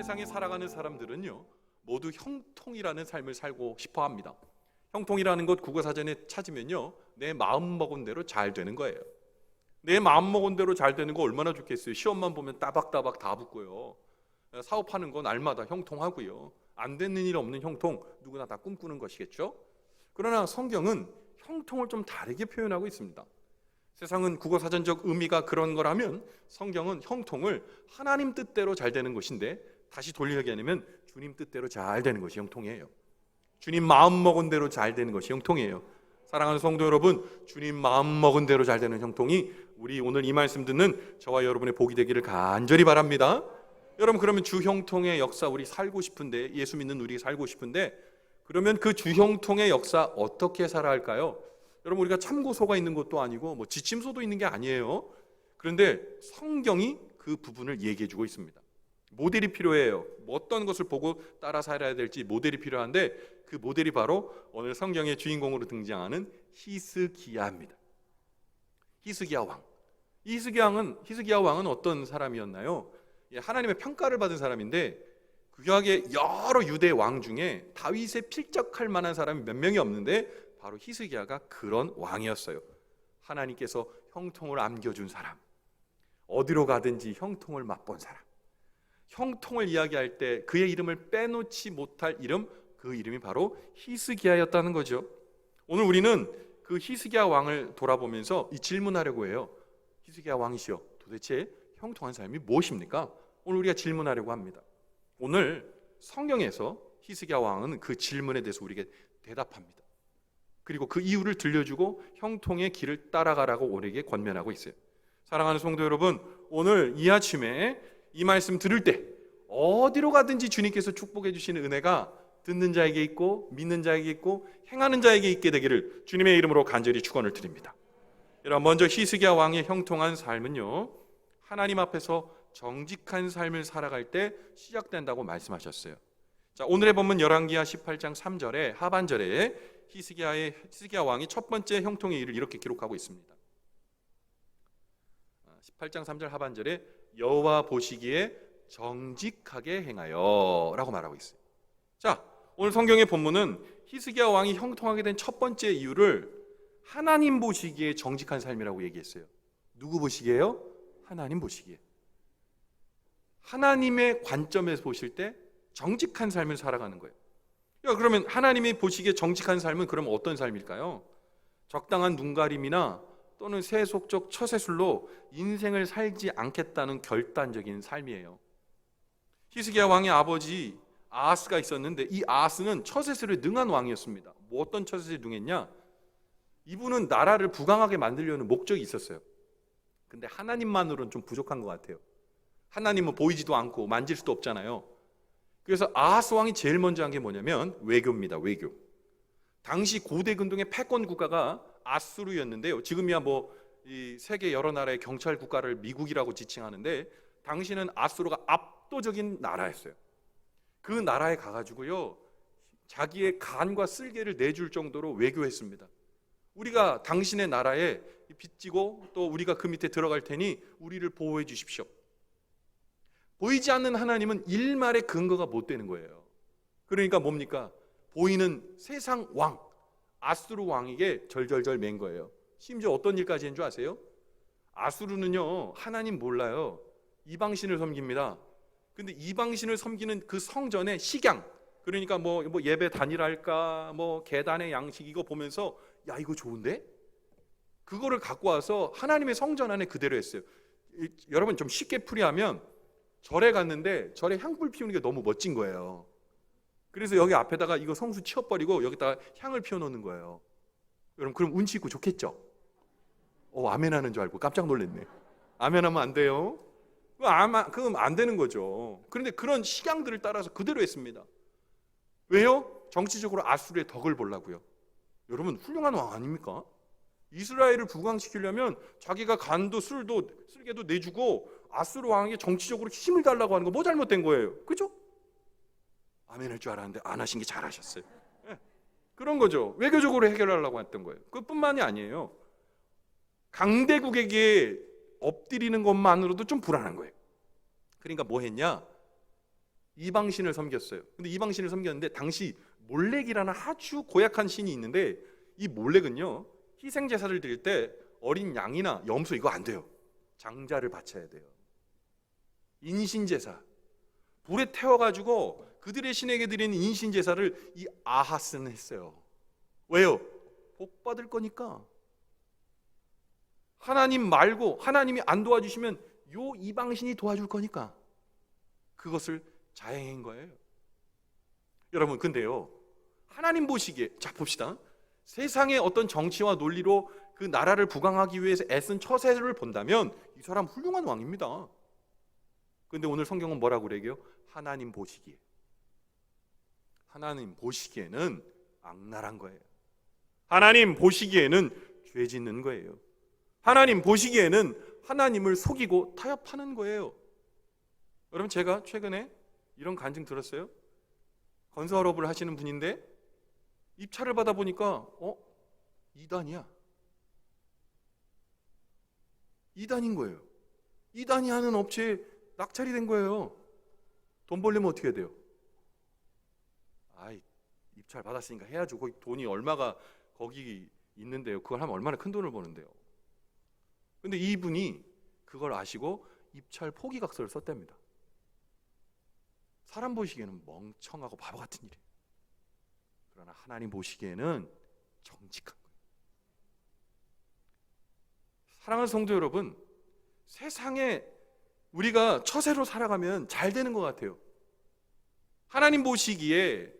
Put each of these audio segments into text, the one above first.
세상에 살아가는 사람들은요, 모두 형통이라는 삶을 살고 싶어 합니다. 형통이라는 것 국어사전에 찾으면요, 내 마음 먹은 대로 잘 되는 거예요. 내 마음 먹은 대로 잘 되는 거 얼마나 좋겠어요. 시험만 보면 따박따박 다 붙고요. 사업하는 건 날마다 형통하고요. 안 되는 일 없는 형통, 누구나 다 꿈꾸는 것이겠죠. 그러나 성경은 형통을 좀 다르게 표현하고 있습니다. 세상은 국어사전적 의미가 그런 거라면 성경은 형통을 하나님 뜻대로 잘 되는 것인데, 다시 돌려 얘기하면 주님 뜻대로 잘 되는 것이 형통이에요. 주님 마음 먹은 대로 잘 되는 것이 형통이에요. 사랑하는 성도 여러분, 주님 마음 먹은 대로 잘 되는 형통이 우리 오늘 이 말씀 듣는 저와 여러분의 복이 되기를 간절히 바랍니다. 여러분, 그러면 주 형통의 역사 우리 살고 싶은데, 예수 믿는 우리 살고 싶은데, 그러면 그 주 형통의 역사 어떻게 살아야 할까요? 여러분, 우리가 참고서가 있는 것도 아니고 뭐 지침서도 있는 게 아니에요. 그런데 성경이 그 부분을 얘기해 주고 있습니다. 모델이 필요해요. 어떤 것을 보고 따라 살아야 될지 모델이 필요한데, 그 모델이 바로 오늘 성경의 주인공으로 등장하는 히스기야입니다. 히스기야 왕. 히스기야 왕은 어떤 사람이었나요? 하나님의 평가를 받은 사람인데, 구약의 여러 유대 왕 중에 다윗에 필적할 만한 사람이 몇 명이 없는데 바로 히스기야가 그런 왕이었어요. 하나님께서 형통을 안겨준 사람, 어디로 가든지 형통을 맛본 사람, 형통을 이야기할 때 그의 이름을 빼놓지 못할 이름, 그 이름이 바로 히스기야였다는 거죠. 오늘 우리는 그 히스기야 왕을 돌아보면서 이 질문하려고 해요. 히스기야 왕이시여, 도대체 형통한 삶이 무엇입니까? 오늘 우리가 질문하려고 합니다. 오늘 성경에서 히스기야 왕은 그 질문에 대해서 우리에게 대답합니다. 그리고 그 이유를 들려주고 형통의 길을 따라가라고 우리에게 권면하고 있어요. 사랑하는 성도 여러분, 오늘 이 아침에 이 말씀 들을 때 어디로 가든지 주님께서 축복해 주시는 은혜가 듣는 자에게 있고 믿는 자에게 있고 행하는 자에게 있게 되기를 주님의 이름으로 간절히 축원을 드립니다. 여러분, 먼저 히스기야 왕의 형통한 삶은요, 하나님 앞에서 정직한 삶을 살아갈 때 시작된다고 말씀하셨어요. 자, 오늘의 본문 열왕기하 18장 3절에 하반절에 히스기야 왕이 첫 번째 형통의 일을 이렇게 기록하고 있습니다. 18장 3절 하반절에 여호와 보시기에 정직하게 행하여 라고 말하고 있어요. 자, 오늘 성경의 본문은 히스기야 왕이 형통하게 된 첫 번째 이유를 하나님 보시기에 정직한 삶이라고 얘기했어요. 누구 보시기에요? 하나님 보시기에. 하나님의 관점에서 보실 때 정직한 삶을 살아가는 거예요. 그러면 하나님이 보시기에 정직한 삶은 그러면 어떤 삶일까요? 적당한 눈가림이나 또는 세속적 처세술로 인생을 살지 않겠다는 결단적인 삶이에요. 히스기야 왕의 아버지 아하스가 있었는데, 이 아하스는 처세술에 능한 왕이었습니다. 뭐 어떤 처세술에 능했냐? 이분은 나라를 부강하게 만들려는 목적이 있었어요. 근데 하나님만으로는 좀 부족한 것 같아요. 하나님은 보이지도 않고 만질 수도 없잖아요. 그래서 아하스 왕이 제일 먼저 한 게 뭐냐면 외교입니다. 외교. 당시 고대 근동의 패권 국가가 아수르였는데요. 지금이야 뭐 이 세계 여러 나라의 경찰 국가를 미국이라고 지칭하는데, 당시는 아수르가 압도적인 나라였어요. 그 나라에 가가지고요, 자기의 간과 쓸개를 내줄 정도로 외교했습니다. 우리가 당신의 나라에 빚지고 또 우리가 그 밑에 들어갈 테니 우리를 보호해 주십시오. 보이지 않는 하나님은 일말의 근거가 못 되는 거예요. 그러니까 뭡니까? 보이는 세상 왕, 아수르 왕에게 절절절 맨 거예요. 심지어 어떤 일까지 한 줄 아세요? 아수르는요, 하나님 몰라요. 이방신을 섬깁니다. 근데 이방신을 섬기는 그 성전의 식양, 그러니까 뭐 예배 단일할까, 뭐 계단의 양식, 이거 보면서 야, 이거 좋은데? 그거를 갖고 와서 하나님의 성전 안에 그대로 했어요. 여러분, 좀 쉽게 풀이하면 절에 갔는데 절에 향불 피우는 게 너무 멋진 거예요. 그래서 여기 앞에다가 이거 성수 치워버리고 여기다가 향을 피워놓는 거예요. 여러분, 그럼 운치 있고 좋겠죠? 아멘 하는 줄 알고 깜짝 놀랐네. 아멘 하면 안 돼요. 그럼 안 되는 거죠. 그런데 그런 식양들을 따라서 그대로 했습니다. 왜요? 정치적으로 아수르의 덕을 보려고요. 여러분, 훌륭한 왕 아닙니까? 이스라엘을 부강시키려면 자기가 간도 술도 쓸개도 내주고 아수르 왕에게 정치적으로 힘을 달라고 하는 거 뭐 잘못된 거예요? 그죠? 아멘 할 줄 알았는데 안 하신 게 잘하셨어요. 네. 그런 거죠. 외교적으로 해결하려고 했던 거예요. 그뿐만이 아니에요. 강대국에게 엎드리는 것만으로도 좀 불안한 거예요. 그러니까 뭐 했냐? 이방신을 섬겼어요. 근데 이방신을 섬겼는데 당시 몰렉이라는 아주 고약한 신이 있는데, 이 몰렉은요 희생 제사를 드릴 때 어린 양이나 염소 이거 안 돼요. 장자를 바쳐야 돼요. 인신 제사 불에 태워가지고 그들의 신에게 드리는 인신 제사를 이 아하스는 했어요. 왜요? 복 받을 거니까. 하나님 말고 하나님이 안 도와주시면 요 이방신이 도와줄 거니까 그것을 자행한 거예요. 여러분, 근데요 하나님 보시기에, 자 봅시다. 세상의 어떤 정치와 논리로 그 나라를 부강하기 위해서 애쓴 처세를 본다면 이 사람 훌륭한 왕입니다. 근데 오늘 성경은 뭐라고 그래요? 하나님 보시기에, 하나님 보시기에는 악랄한 거예요. 하나님 보시기에는 죄 짓는 거예요. 하나님 보시기에는 하나님을 속이고 타협하는 거예요. 여러분, 제가 최근에 이런 간증 들었어요. 건설업을 하시는 분인데 입찰을 받아보니까 이단이야. 이단인 거예요. 이단이 하는 업체에 낙찰이 된 거예요. 돈 벌려면 어떻게 해야 돼요? 입찰 받았으니까 해야죠. 거기 돈이 얼마가 거기 있는데요. 그걸 하면 얼마나 큰 돈을 버는데요. 근데 이분이 그걸 아시고 입찰 포기각서를 썼답니다. 사람 보시기에는 멍청하고 바보 같은 일이에요. 그러나 하나님 보시기에는 정직한 거예요. 사랑하는 성도 여러분, 세상에 우리가 처세로 살아가면 잘 되는 것 같아요. 하나님 보시기에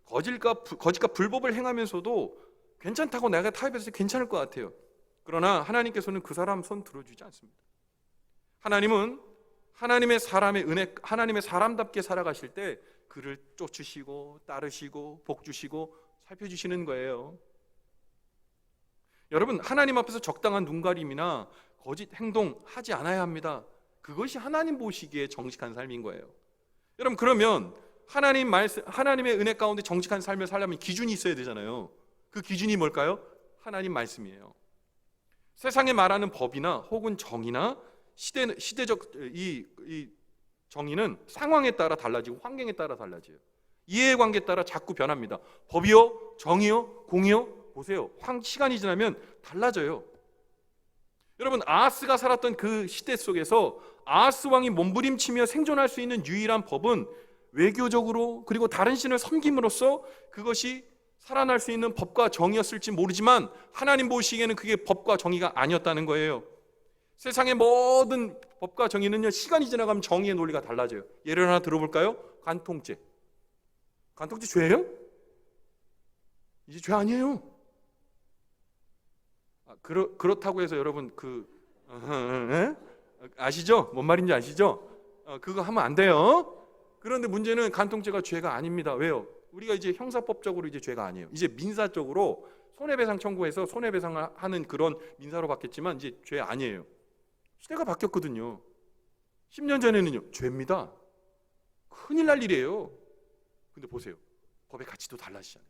거짓과 불법을 행하면서도 괜찮다고 내가 타협해서 괜찮을 것 같아요. 그러나 하나님께서는 그 사람 손 들어주지 않습니다. 하나님은 하나님의 사람답게 살아가실 때 그를 쫓으시고 따르시고 복 주시고 살펴주시는 거예요. 여러분, 하나님 앞에서 적당한 눈가림이나 거짓 행동 하지 않아야 합니다. 그것이 하나님 보시기에 정직한 삶인 거예요. 여러분, 그러면 하나님의 은혜 가운데 정직한 삶을 살려면 기준이 있어야 되잖아요. 그 기준이 뭘까요? 하나님 말씀이에요. 세상에 말하는 법이나 혹은 정의나 시대적 이 정의는 상황에 따라 달라지고 환경에 따라 달라져요. 이해관계에 따라 자꾸 변합니다. 법이요, 정의요, 공의요, 보세요. 시간이 지나면 달라져요. 여러분, 아하스가 살았던 그 시대 속에서 아하스 왕이 몸부림치며 생존할 수 있는 유일한 법은 외교적으로 그리고 다른 신을 섬김으로써 그것이 살아날 수 있는 법과 정의였을지 모르지만 하나님 보시기에는 그게 법과 정의가 아니었다는 거예요. 세상의 모든 법과 정의는요, 시간이 지나가면 정의의 논리가 달라져요. 예를 하나 들어볼까요? 간통죄. 간통죄 죄예요? 이제 죄 아니에요. 그렇다고 해서 여러분 아시죠? 뭔 말인지 아시죠? 그거 하면 안 돼요. 그런데 문제는 간통죄가 죄가 아닙니다. 왜요? 우리가 이제 형사법적으로 이제 죄가 아니에요. 이제 민사적으로 손해배상 청구해서 손해배상을 하는 그런 민사로 바뀌었지만 이제 죄 아니에요. 시대가 바뀌었거든요. 10년 전에는요, 죄입니다. 큰일 날 일이에요. 근데 보세요. 법의 가치도 달라지잖아요.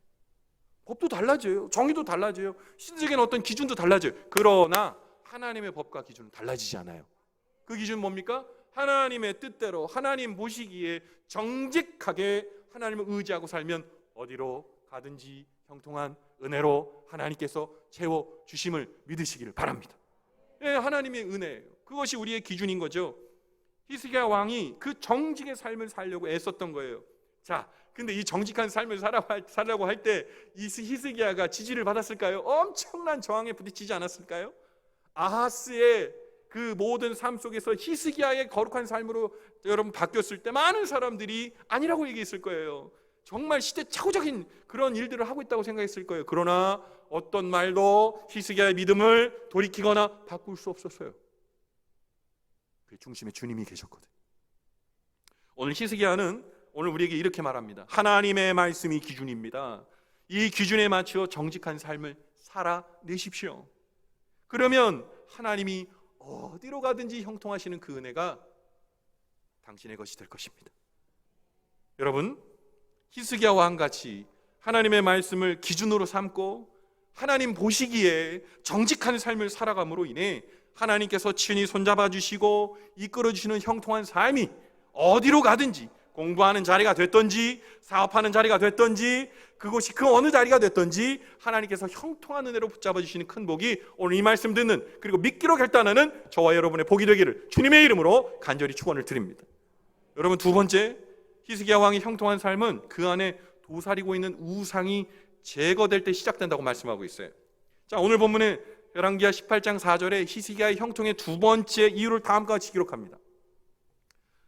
법도 달라져요. 정의도 달라져요. 시대적인 어떤 기준도 달라져요. 그러나 하나님의 법과 기준은 달라지지 않아요. 그 기준은 뭡니까? 하나님의 뜻대로 하나님 보시기에 정직하게 하나님을 의지하고 살면 어디로 가든지 형통한 은혜로 하나님께서 채워주심을 믿으시기를 바랍니다. 예, 하나님의 은혜예요. 그것이 우리의 기준인 거죠. 히스기야 왕이 그 정직의 삶을 살려고 애썼던 거예요. 자, 근데 이 정직한 삶을 살려고 할 때 이 히스기야가 지지를 받았을까요? 엄청난 저항에 부딪히지 않았을까요? 아하스의 그 모든 삶 속에서 히스기야의 거룩한 삶으로 여러분 바뀌었을 때 많은 사람들이 아니라고 얘기했을 거예요. 정말 시대착오적인 그런 일들을 하고 있다고 생각했을 거예요. 그러나 어떤 말도 히스기야의 믿음을 돌이키거나 바꿀 수 없었어요. 그 중심에 주님이 계셨거든요. 오늘 히스기야는 오늘 우리에게 이렇게 말합니다. 하나님의 말씀이 기준입니다. 이 기준에 맞추어 정직한 삶을 살아내십시오. 그러면 하나님이 어디로 가든지 형통하시는 그 은혜가 당신의 것이 될 것입니다. 여러분, 히스기야 왕같이 하나님의 말씀을 기준으로 삼고 하나님 보시기에 정직한 삶을 살아감으로 인해 하나님께서 친히 손잡아 주시고 이끌어 주시는 형통한 삶이 어디로 가든지 공부하는 자리가 됐든지 사업하는 자리가 됐든지 그곳이 그 어느 자리가 됐든지 하나님께서 형통한 은혜로 붙잡아 주시는 큰 복이 오늘 이 말씀 듣는 그리고 믿기로 결단하는 저와 여러분의 복이 되기를 주님의 이름으로 간절히 축원을 드립니다. 여러분, 두 번째, 히스기야 왕의 형통한 삶은 그 안에 도사리고 있는 우상이 제거될 때 시작된다고 말씀하고 있어요. 자, 오늘 본문에 열왕기하 18장 4절에 히스기야의 형통의 두 번째 이유를 다음과 같이 기록합니다.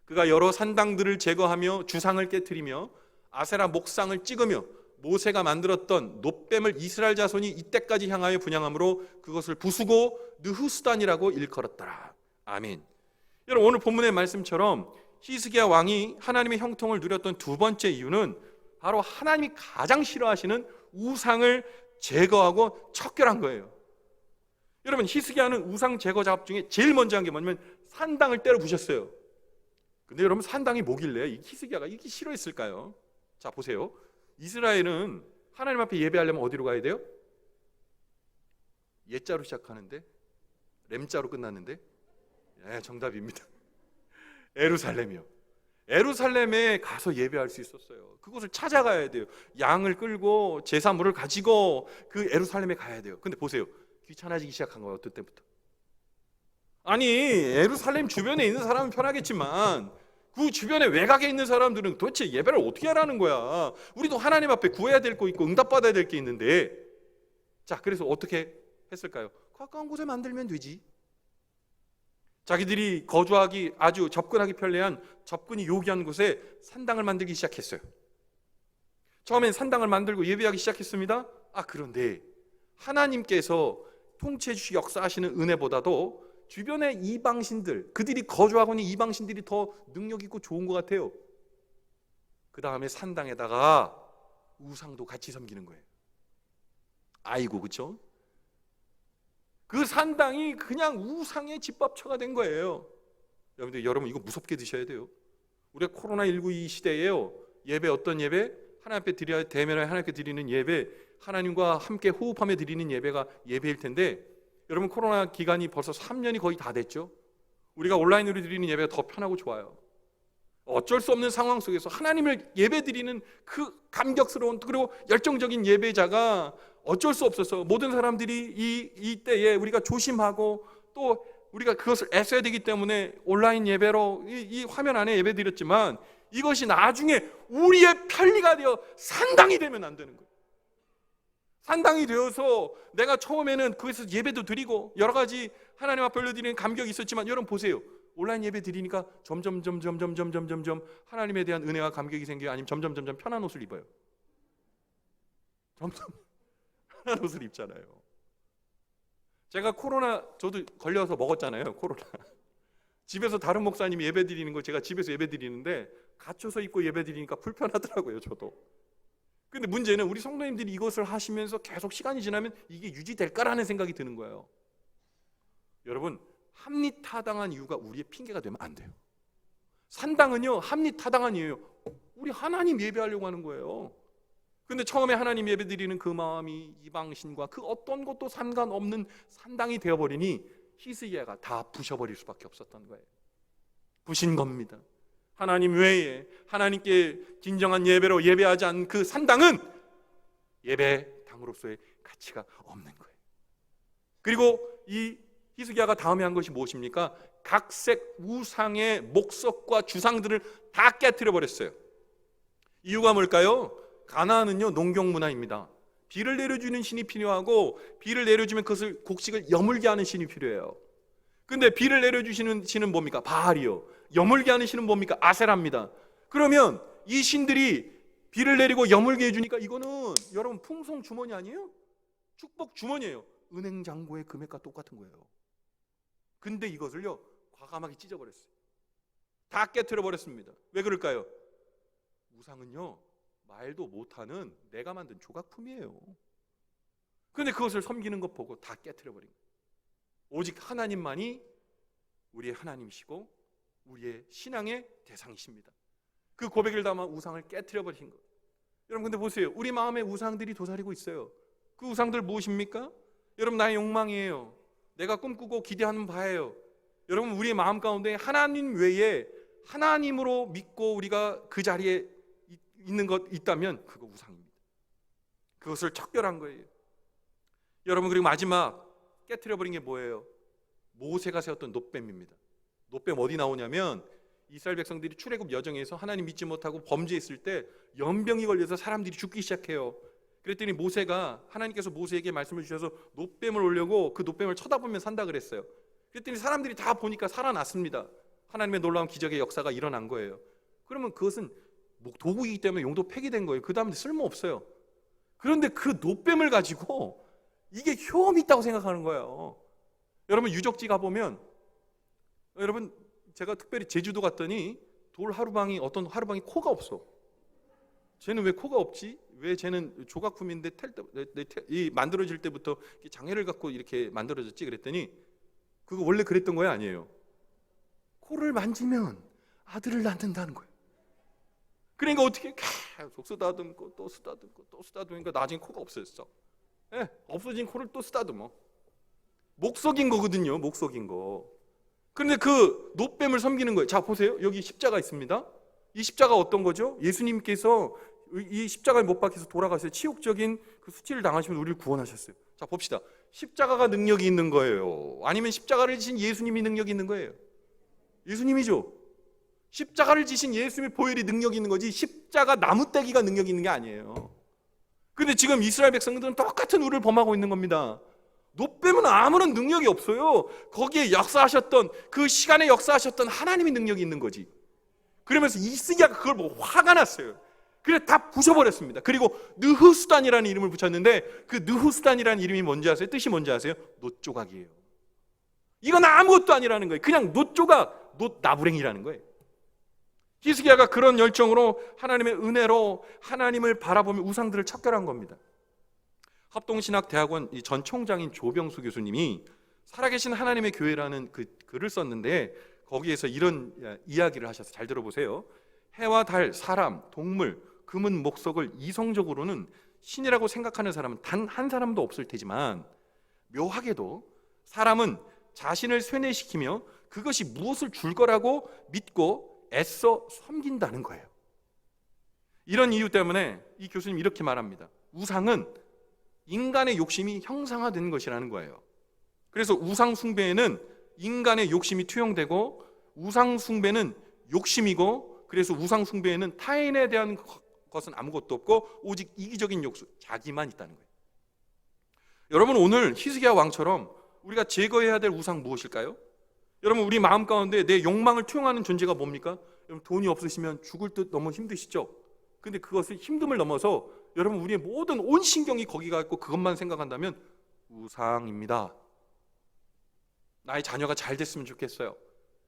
그가 여러 산당들을 제거하며 주상을 깨뜨리며 아세라 목상을 찍으며 모세가 만들었던 놋뱀을 이스라엘 자손이 이때까지 향하여 분향함으로 그것을 부수고 느후스단이라고 일컬었더라. 아멘. 여러분, 오늘 본문의 말씀처럼 히스기야 왕이 하나님의 형통을 누렸던 두 번째 이유는 바로 하나님이 가장 싫어하시는 우상을 제거하고 척결한 거예요. 여러분, 히스기야는 우상 제거 작업 중에 제일 먼저 한 게 뭐냐면 산당을 때려 부셨어요. 근데 여러분, 산당이 뭐길래 이 히스기야가 이렇게 싫어했을까요? 자, 보세요. 이스라엘은 하나님 앞에 예배하려면 어디로 가야 돼요? 예자로 시작하는데 렘자로 끝났는데 정답입니다. 예루살렘이요. 예루살렘에 가서 예배할 수 있었어요. 그곳을 찾아가야 돼요. 양을 끌고 제사물을 가지고 그 예루살렘에 가야 돼요. 근데 보세요. 귀찮아지기 시작한 거예요. 어떤 때부터. 아니, 예루살렘 주변에 있는 사람은 편하겠지만 그 주변에 외곽에 있는 사람들은 도대체 예배를 어떻게 하라는 거야. 우리도 하나님 앞에 구해야 될 거 있고 응답받아야 될 게 있는데, 자, 그래서 어떻게 했을까요? 가까운 곳에 만들면 되지. 자기들이 거주하기 아주 접근하기 편리한 접근이 요기한 곳에 산당을 만들기 시작했어요. 처음엔 산당을 만들고 예배하기 시작했습니다. 그런데 하나님께서 통치해 주시고 역사하시는 은혜보다도 주변의 이방신들, 그들이 거주하고 있는 이방신들이 더 능력 있고 좋은 것 같아요. 그 다음에 산당에다가 우상도 같이 섬기는 거예요. 아이고, 그렇죠? 그 산당이 그냥 우상의 집밥처가 된 거예요. 여러분, 이거 무섭게 드셔야 돼요. 우리가 코로나19 이 시대에요. 예배, 어떤 예배? 하나님 앞에 드려야, 대면에 하나님께 드리는 예배, 하나님과 함께 호흡하며 드리는 예배가 예배일 텐데, 여러분, 코로나 기간이 벌써 3년이 거의 다 됐죠. 우리가 온라인으로 드리는 예배가 더 편하고 좋아요. 어쩔 수 없는 상황 속에서 하나님을 예배 드리는 그 감격스러운 그리고 열정적인 예배자가 어쩔 수 없어서 모든 사람들이 이 때에 우리가 조심하고 또 우리가 그것을 애써야 되기 때문에 온라인 예배로 이 화면 안에 예배 드렸지만 이것이 나중에 우리의 편리가 되어 산당이 되면 안 되는 거예요. 산당이 되어서 내가 처음에는 거기서 예배도 드리고 여러 가지 하나님 앞에 올려드리는 감격이 있었지만, 여러분 보세요. 온라인 예배 드리니까 점점 하나님에 대한 은혜와 감격이 생겨요? 아니면 점점 편한 옷을 입어요? 점점 편한 옷을 입잖아요. 제가 코로나 저도 걸려서 먹었잖아요. 코로나. 집에서 다른 목사님이 예배 드리는 거 제가 집에서 예배 드리는데 갇혀서 입고 예배 드리니까 불편하더라고요. 저도. 근데 문제는 우리 성도님들이 이것을 하시면서 계속 시간이 지나면 이게 유지될까라는 생각이 드는 거예요. 여러분, 합리타당한 이유가 우리의 핑계가 되면 안 돼요. 산당은요, 합리타당한 이유예요. 우리 하나님 예배하려고 하는 거예요. 근데 처음에 하나님 예배 드리는 그 마음이 이방신과 그 어떤 것도 상관없는 산당이 되어버리니 히스기야가 다 부셔버릴 수밖에 없었던 거예요. 부신 겁니다. 하나님 외에 하나님께 진정한 예배로 예배하지 않은 그 산당은 예배당으로서의 가치가 없는 거예요. 그리고 이 히스기야가 다음에 한 것이 무엇입니까? 각색 우상의 목석과 주상들을 다 깨트려 버렸어요. 이유가 뭘까요? 가나안은요, 농경 문화입니다. 비를 내려주는 신이 필요하고 비를 내려주면 그것을 곡식을 여물게 하는 신이 필요해요. 근데 비를 내려주시는 신은 뭡니까? 바알이요. 여물게 하는 신은 뭡니까? 아세라입니다. 그러면 이 신들이 비를 내리고 여물게 해주니까 이거는 여러분 풍성 주머니 아니에요? 축복 주머니예요. 은행 잔고의 금액과 똑같은 거예요. 근데 이것을요, 과감하게 찢어버렸어요. 다 깨트려 버렸습니다. 왜 그럴까요? 우상은요, 말도 못하는 내가 만든 조각품이에요. 근데 그것을 섬기는 것 보고 다 깨트려 버린 거예요. 오직 하나님만이 우리의 하나님이시고 우리의 신앙의 대상이십니다. 그 고백을 담아 우상을 깨트려 버린 거예요. 여러분, 근데 보세요. 우리 마음에 우상들이 도사리고 있어요. 그 우상들 무엇입니까? 여러분, 나의 욕망이에요. 내가 꿈꾸고 기대하는 바예요. 여러분, 우리의 마음 가운데 하나님 외에 하나님으로 믿고 우리가 그 자리에 있는 것 있다면 그거 우상입니다. 그것을 척결한 거예요. 여러분, 그리고 마지막 깨트려버린 게 뭐예요? 모세가 세웠던 놋뱀입니다. 놋뱀 어디 나오냐면 이스라엘 백성들이 출애굽 여정에서 하나님 믿지 못하고 범죄했을 때 연병이 걸려서 사람들이 죽기 시작해요. 그랬더니 모세가, 하나님께서 모세에게 말씀을 주셔서 놋뱀을 올려고 그 놋뱀을 쳐다보면 산다 그랬어요. 그랬더니 사람들이 다 보니까 살아났습니다. 하나님의 놀라운 기적의 역사가 일어난 거예요. 그러면 그것은 도구이기 때문에 용도 폐기된 거예요. 그 다음에 쓸모없어요. 그런데 그 놋뱀을 가지고 이게 효험이 있다고 생각하는 거예요. 여러분, 유적지 가보면, 여러분, 제가 특별히 제주도 갔더니 돌 하루방이, 어떤 하루방이 코가 없어. 쟤는 왜 코가 없지? 왜 쟤는 조각품인데 만들어질 때부터 장애를 갖고 이렇게 만들어졌지? 그랬더니 그거 원래 그랬던 거야? 아니에요. 코를 만지면 아들을 낳는다는 거예요. 그러니까 어떻게 계속 쓰다듬고 또 쓰다듬고 또 쓰다듬으니까 나중에 코가 없어졌어. 예, 없어진 코를 또 쓰다듬어. 목석인 거거든요. 목석인 거. 그런데 그 놋뱀을 섬기는 거예요. 자, 보세요. 여기 십자가 있습니다. 이 십자가 어떤 거죠? 예수님께서 이 십자가에 못 박혀서 돌아가셔서 치욕적인 그 수치를 당하시면서 우리를 구원하셨어요. 자, 봅시다. 십자가가 능력이 있는 거예요? 아니면 십자가를 지신 예수님이 능력이 있는 거예요? 예수님이죠. 십자가를 지신 예수님의 보혈이 능력이 있는 거지 십자가 나무떼기가 능력이 있는 게 아니에요. 그런데 지금 이스라엘 백성들은 똑같은 우를 범하고 있는 겁니다. 놋뱀은 아무런 능력이 없어요. 거기에 역사하셨던, 그 시간에 역사하셨던 하나님의 능력이 있는 거지. 그러면서 이스기야가 그걸 보고 화가 났어요. 그래서 다 부셔버렸습니다. 그리고 느후수단이라는 이름을 붙였는데 그 느후수단이라는 이름이 뭔지 아세요? 뜻이 뭔지 아세요? 놋조각이에요. 이건 아무것도 아니라는 거예요. 그냥 놋조각, 놋나부랭이라는 거예요. 히스기야가 그런 열정으로 하나님의 은혜로 하나님을 바라보며 우상들을 척결한 겁니다. 합동신학대학원 전 총장인 조병수 교수님이 살아계신 하나님의 교회라는 그 글을 썼는데 거기에서 이런 이야기를 하셔서 잘 들어보세요. 해와 달, 사람, 동물, 금은, 목석을 이성적으로는 신이라고 생각하는 사람은 단 한 사람도 없을 테지만 묘하게도 사람은 자신을 쇠뇌시키며 그것이 무엇을 줄 거라고 믿고 애써 섬긴다는 거예요. 이런 이유 때문에 이 교수님 이렇게 말합니다. 우상은 인간의 욕심이 형상화된 것이라는 거예요. 그래서 우상 숭배에는 인간의 욕심이 투영되고 우상 숭배는 욕심이고, 그래서 우상 숭배에는 타인에 대한 것은 아무것도 없고 오직 이기적인 욕심, 자기만 있다는 거예요. 여러분, 오늘 히스기야 왕처럼 우리가 제거해야 될 우상 무엇일까요? 여러분, 우리 마음 가운데 내 욕망을 투영하는 존재가 뭡니까? 여러분, 돈이 없으시면 죽을 듯 너무 힘드시죠? 근데 그것을 힘듦을 넘어서 여러분, 우리의 모든 온 신경이 거기가 있고 그것만 생각한다면 우상입니다. 나의 자녀가 잘 됐으면 좋겠어요.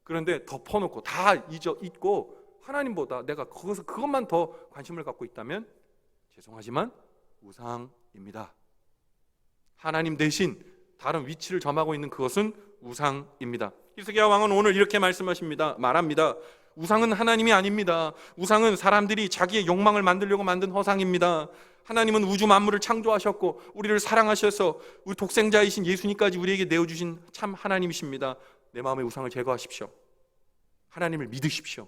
그런데 덮어놓고 다 잊고 하나님보다 내가 그것만 더 관심을 갖고 있다면 죄송하지만 우상입니다. 하나님 대신 다른 위치를 점하고 있는 그것은 우상입니다. 히스기야 왕은 오늘 이렇게 말합니다. 우상은 하나님이 아닙니다. 우상은 사람들이 자기의 욕망을 만들려고 만든 허상입니다. 하나님은 우주 만물을 창조하셨고 우리를 사랑하셔서 우리 독생자이신 예수님까지 우리에게 내어주신 참 하나님이십니다. 내 마음의 우상을 제거하십시오. 하나님을 믿으십시오.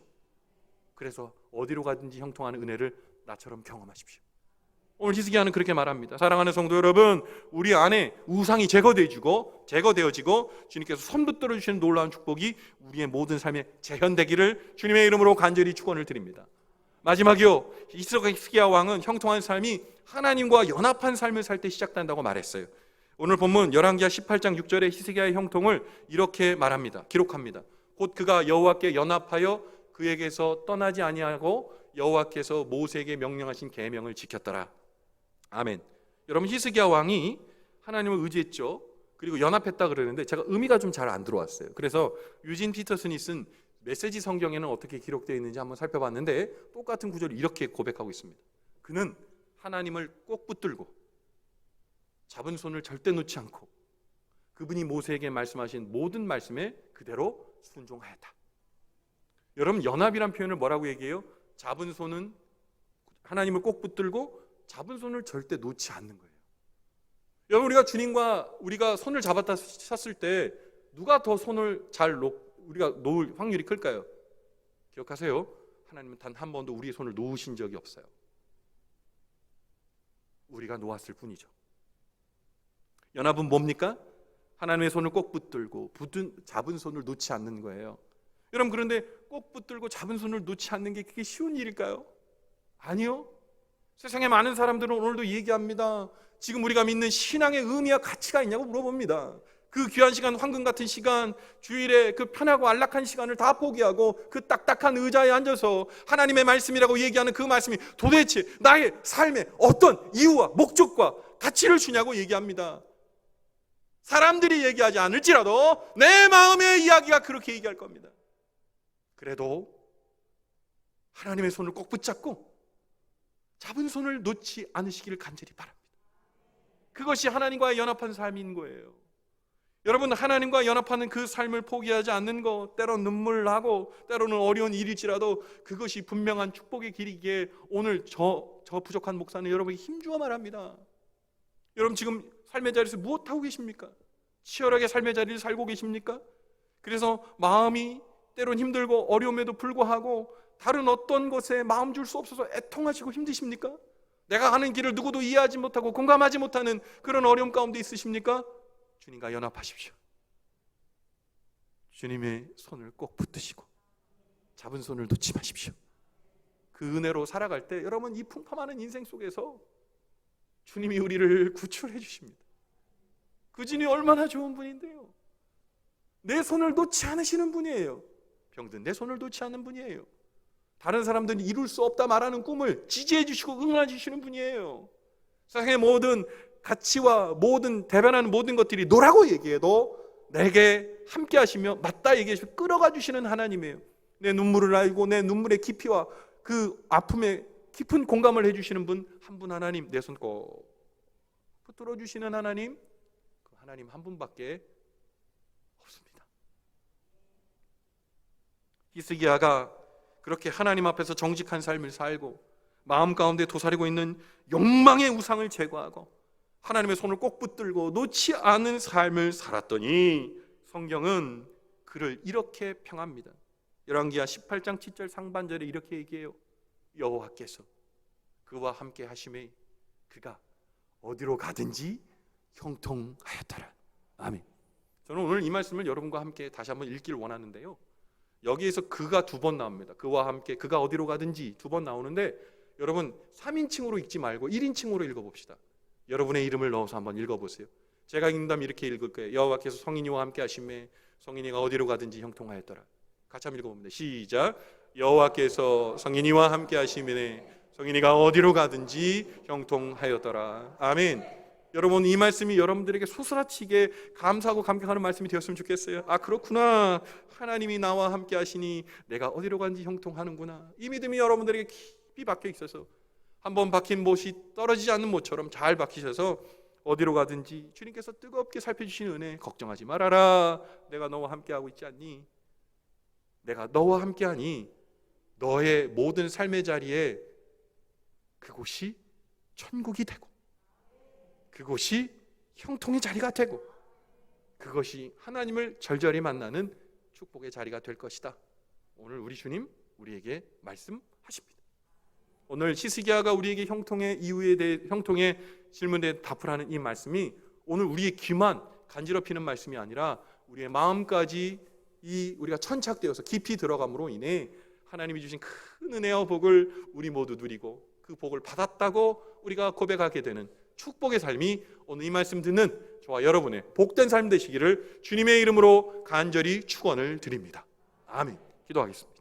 그래서 어디로 가든지 형통하는 은혜를 나처럼 경험하십시오. 오늘 히스기야는 그렇게 말합니다. 사랑하는 성도 여러분, 우리 안에 우상이 제거되어지고 주님께서 손 붙들어 주시는 놀라운 축복이 우리의 모든 삶에 재현되기를 주님의 이름으로 간절히 축원을 드립니다. 마지막이요, 히스기야 왕은 형통한 삶이 하나님과 연합한 삶을 살 때 시작된다고 말했어요. 오늘 본문 열왕기하 18장 6절에 히스기야의 형통을 이렇게 말합니다. 기록합니다. 곧 그가 여호와께 연합하여 그에게서 떠나지 아니하고 여호와께서 모세에게 명령하신 계명을 지켰더라. 아멘. 여러분, 히스기야 왕이 하나님을 의지했죠. 그리고 연합했다 그러는데 제가 의미가 좀 잘 안 들어왔어요. 그래서 유진 피터슨이 쓴 메시지 성경에는 어떻게 기록되어 있는지 한번 살펴봤는데 똑같은 구절을 이렇게 고백하고 있습니다. 그는 하나님을 꼭 붙들고 잡은 손을 절대 놓지 않고 그분이 모세에게 말씀하신 모든 말씀에 그대로 순종하였다. 여러분, 연합이란 표현을 뭐라고 얘기해요? 잡은 손은 하나님을 꼭 붙들고 잡은 손을 절대 놓지 않는 거예요. 여러분, 우리가 주님과 우리가 손을 잡았다 쳤을 때 누가 더 손을 잘 우리가 놓을 확률이 클까요? 기억하세요. 하나님은 단 한 번도 우리의 손을 놓으신 적이 없어요. 우리가 놓았을 뿐이죠. 연합은 뭡니까? 하나님의 손을 꼭 붙들고 잡은 손을 놓지 않는 거예요. 여러분, 그런데 꼭 붙들고 잡은 손을 놓지 않는 게 그게 쉬운 일일까요? 아니요. 세상에 많은 사람들은 오늘도 얘기합니다. 지금 우리가 믿는 신앙의 의미와 가치가 있냐고 물어봅니다. 그 귀한 시간, 황금 같은 시간, 주일에 그 편하고 안락한 시간을 다 포기하고 그 딱딱한 의자에 앉아서 하나님의 말씀이라고 얘기하는 그 말씀이 도대체 나의 삶에 어떤 이유와 목적과 가치를 주냐고 얘기합니다. 사람들이 얘기하지 않을지라도 내 마음의 이야기가 그렇게 얘기할 겁니다. 그래도 하나님의 손을 꼭 붙잡고 잡은 손을 놓지 않으시기를 간절히 바랍니다. 그것이 하나님과의 연합한 삶인 거예요. 여러분, 하나님과 연합하는 그 삶을 포기하지 않는 것, 때론 눈물 나고 때로는 어려운 일일지라도 그것이 분명한 축복의 길이기에 오늘 저 부족한 목사는 여러분에게 힘주어 말합니다. 여러분, 지금 삶의 자리에서 무엇하고 계십니까? 치열하게 삶의 자리를 살고 계십니까? 그래서 마음이 때론 힘들고 어려움에도 불구하고 다른 어떤 것에 마음 줄 수 없어서 애통하시고 힘드십니까? 내가 가는 길을 누구도 이해하지 못하고 공감하지 못하는 그런 어려움 가운데 있으십니까? 주님과 연합하십시오. 주님의 손을 꼭 붙드시고 잡은 손을 놓지 마십시오. 그 은혜로 살아갈 때 여러분, 이 풍파많은 인생 속에서 주님이 우리를 구출해 주십니다. 그 주님이 얼마나 좋은 분인데요. 내 손을 놓지 않으시는 분이에요. 병든 내 손을 놓지 않는 분이에요. 다른 사람들이 이룰 수 없다 말하는 꿈을 지지해 주시고 응원해 주시는 분이에요. 세상의 모든 가치와 모든 대변하는 모든 것들이 노라고 얘기해도 내게 함께 하시며 맞다 얘기해서 끌어가 주시는 하나님이에요. 내 눈물을 알고 내 눈물의 깊이와 그 아픔에 깊은 공감을 해주시는 분 한 분 하나님, 내 손 꼭 붙들어 주시는 하나님, 그 하나님 한 분밖에 없습니다. 히스기야가 그렇게 하나님 앞에서 정직한 삶을 살고 마음 가운데 도사리고 있는 욕망의 우상을 제거하고 하나님의 손을 꼭 붙들고 놓지 않은 삶을 살았더니 성경은 그를 이렇게 평합니다. 열왕기하 18장 7절 상반절에 이렇게 얘기해요. 여호와께서 그와 함께 하심에 그가 어디로 가든지 형통하였더라. 아멘. 저는 오늘 이 말씀을 여러분과 함께 다시 한번 읽기를 원하는데요, 여기에서 그가 두 번 나옵니다. 그와 함께, 그가 어디로 가든지 두 번 나오는데 여러분 3인칭으로 읽지 말고 1인칭으로 읽어봅시다. 여러분의 이름을 넣어서 한번 읽어보세요. 제가 읽는다면 이렇게 읽을 거예요. 여호와께서 성인이와 함께 하심에 성인이가 어디로 가든지 형통하였더라. 같이 한번 읽어봅니다. 시작. 여호와께서 성인이와 함께 하심에 성인이가 어디로 가든지 형통하였더라. 아멘. 여러분, 이 말씀이 여러분들에게 소스라치게 감사하고 감격하는 말씀이 되었으면 좋겠어요. 아, 그렇구나. 하나님이 나와 함께 하시니 내가 어디로 가든지 형통하는구나. 이 믿음이 여러분들에게 깊이 박혀 있어서 한번 박힌 못이 떨어지지 않는 못처럼 잘 박히셔서 어디로 가든지 주님께서 뜨겁게 살펴주시는 은혜, 걱정하지 말아라. 내가 너와 함께하고 있지 않니? 내가 너와 함께하니 너의 모든 삶의 자리에 그곳이 천국이 되고 그곳이 형통의 자리가 되고 그것이 하나님을 절절히 만나는 축복의 자리가 될 것이다. 오늘 우리 주님 우리에게 말씀하십니다. 오늘 히스기야가 우리에게 형통의 이유에 대해, 형통의 질문에 대해 답을 하는 이 말씀이 오늘 우리의 귀만 간지럽히는 말씀이 아니라 우리의 마음까지 우리가 천착되어서 깊이 들어감으로 인해 하나님이 주신 큰 은혜와 복을 우리 모두 누리고 그 복을 받았다고 우리가 고백하게 되는 축복의 삶이 오늘 이 말씀 듣는 저와 여러분의 복된 삶 되시기를 주님의 이름으로 간절히 축원을 드립니다. 아멘. 기도하겠습니다.